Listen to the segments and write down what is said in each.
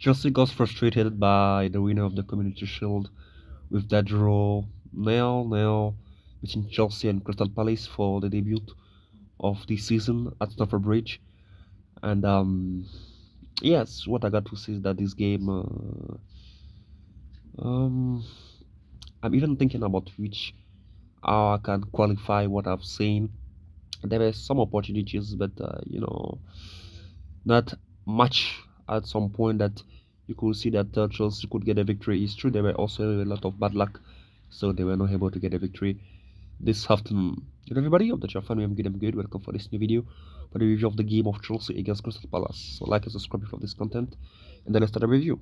Chelsea got frustrated by the winner of the Community Shield with that draw nil between Chelsea and Crystal Palace for the debut of the season at Stamford Bridge. And yes, what I got to say is that this game, um, I'm even thinking about which how I can qualify what I've seen. There were some opportunities, but not much at some point that you could see that Chelsea could get a victory. It's true there were also a lot of bad luck, so they were not able to get a victory this afternoon. Hello everybody, hope that you're fine. I'm good. Welcome for this new video for the review of the game of Chelsea against Crystal Palace. So like and subscribe for this content, and then let's start the review.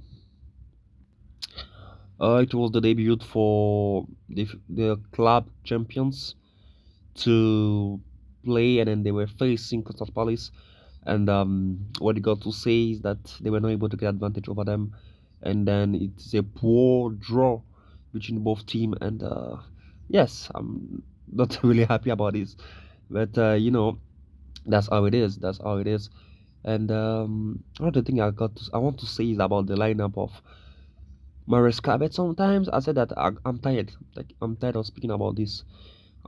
It was the debut for the club champions to play, and then they were facing Crystal Palace. And what you got to say is that they were not able to get advantage over them, and then it's a poor draw between both team. And yes, I'm not really happy about this, but that's how it is. That's how it is. And another thing I want to say is about the lineup of Maresca. But sometimes I said that I'm tired. Like I'm tired of speaking about this.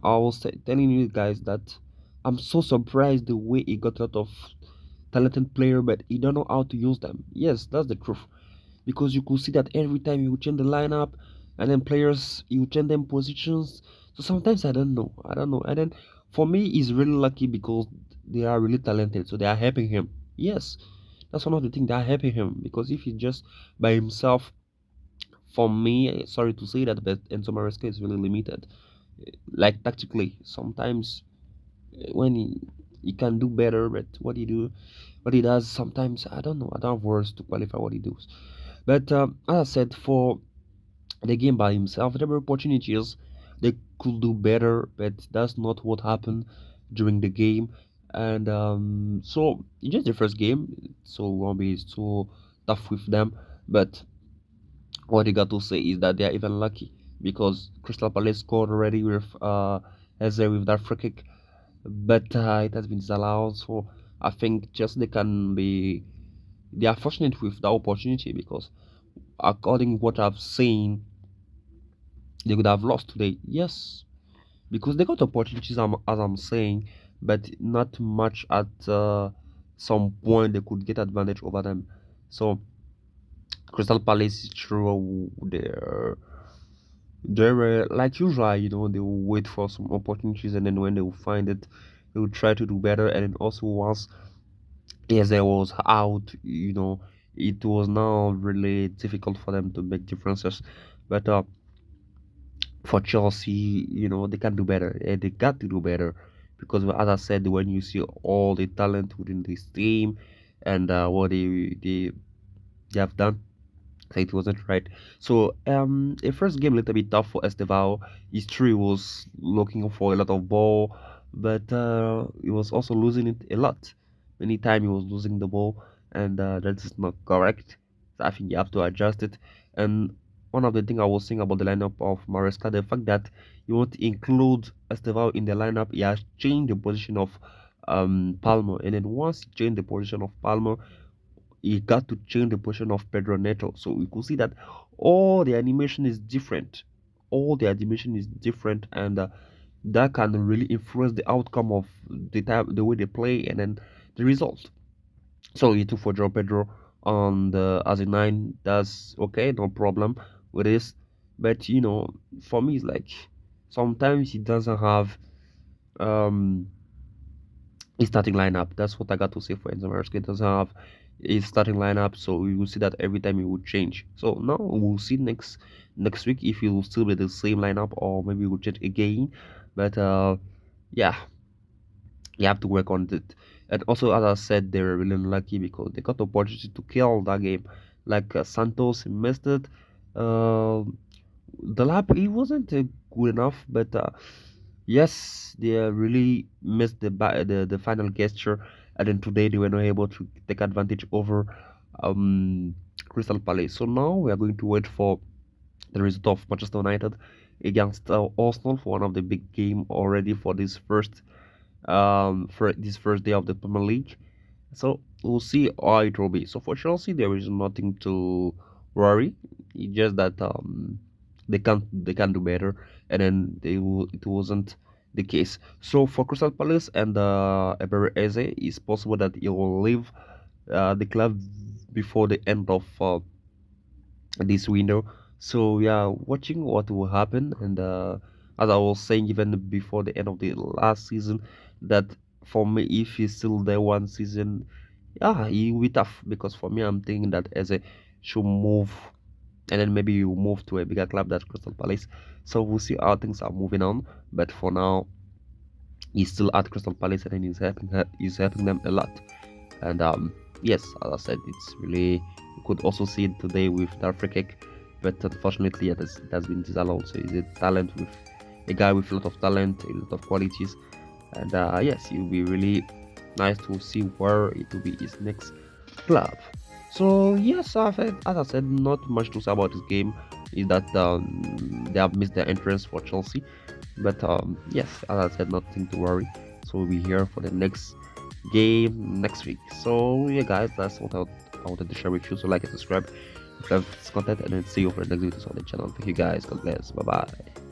I was telling you guys that I'm so surprised the way he got a lot of talented player, but he don't know how to use them. Yes, that's the truth. Because you could see that every time you change the lineup, and then players you change them positions. So sometimes I don't know. And then for me, he's really lucky because they are really talented, so they are helping him. Yes, that's one of the things they are helping him. Because if he's just by himself, for me, sorry to say that, but Enzo Maresca is really limited. Like tactically, sometimes when he can do better, but what he does sometimes, I don't know. I don't have words to qualify what he does. But as I said, for the game by himself, there were opportunities they could do better, but that's not what happened during the game. And so it's just the first game, so it won't be so tough with them. But what you got to say is that they are even lucky because Crystal Palace scored already with Eze with that free kick, but it has been disallowed. So I think just they are fortunate with the opportunity because according to what I've seen, they could have lost today. Yes, because they got opportunities, as I'm saying, but not much at some point they could get advantage over them. So Crystal Palace is true. They were like usual, they will wait for some opportunities, and then when they will find it, they will try to do better. And then also once Eze was out, it was now really difficult for them to make differences. But for Chelsea, they can do better. And they got to do better because, as I said, when you see all the talent within this team and what they have done, so it wasn't right. So the first game a little bit tough for Estevao. His tree was looking for a lot of ball, but he was also losing it a lot. Anytime he was losing the ball, and that is not correct. So I think you have to adjust it. And one of the things I was saying about the lineup of Maresca, the fact that you want to include Estevao in the lineup, he has changed the position of Palmer, and then once he changed the position of Palmer, he got to change the position of Pedro Neto. So we could see that all the animation is different. All the animation is different, and that can really influence the outcome of the way they play, and then the result. So he took for Joe Pedro on the as a nine. That's okay, no problem with this. But for me, it's like sometimes he doesn't have um his starting lineup. That's what I got to say for Enzo Maresca. He doesn't have his starting lineup, so we will see that every time he will change. So now we'll see next week if he will still be the same lineup or maybe we'll change again. But yeah, you have to work on it. And also, as I said, they were really unlucky because they got the opportunity to kill that game. Like Santos missed it. Uh, the lap he wasn't good enough, but yes, they really missed the final gesture, and then today they were not able to take advantage over um Crystal Palace. So now we are going to wait for the result of Manchester United against Arsenal for one of the big game already for this first day of the Premier League. So we'll see how it will be. So for Chelsea, there is nothing to worry. It's just that they can't do better, and then it wasn't the case. So for Crystal Palace and Ebery Eze, it's possible that he will leave the club before the end of this window. So yeah, watching what will happen, and as I was saying even before the end of the last season, that for me, if he's still there one season, yeah, he will be tough because for me, I'm thinking that as a should move, and then maybe you move to a bigger club that's Crystal Palace. So we'll see how things are moving on. But for now, he's still at Crystal Palace, and then he's helping them a lot. And yes, as I said, it's really you could also see it today with that free kick, but unfortunately, it has been disallowed. So he's a talent with a guy with a lot of talent, a lot of qualities, and yes, it will be really nice to see where it will be his next club. So yes, as I said, not much to say about this game. Is that they have missed their entrance for Chelsea, but yes, as I said, nothing to worry. So we'll be here for the next game next week. So yeah, guys, that's what I wanted to share with you. So like and subscribe if you love this content, and then see you for the next videos on the channel. Thank you guys. God bless. Bye bye.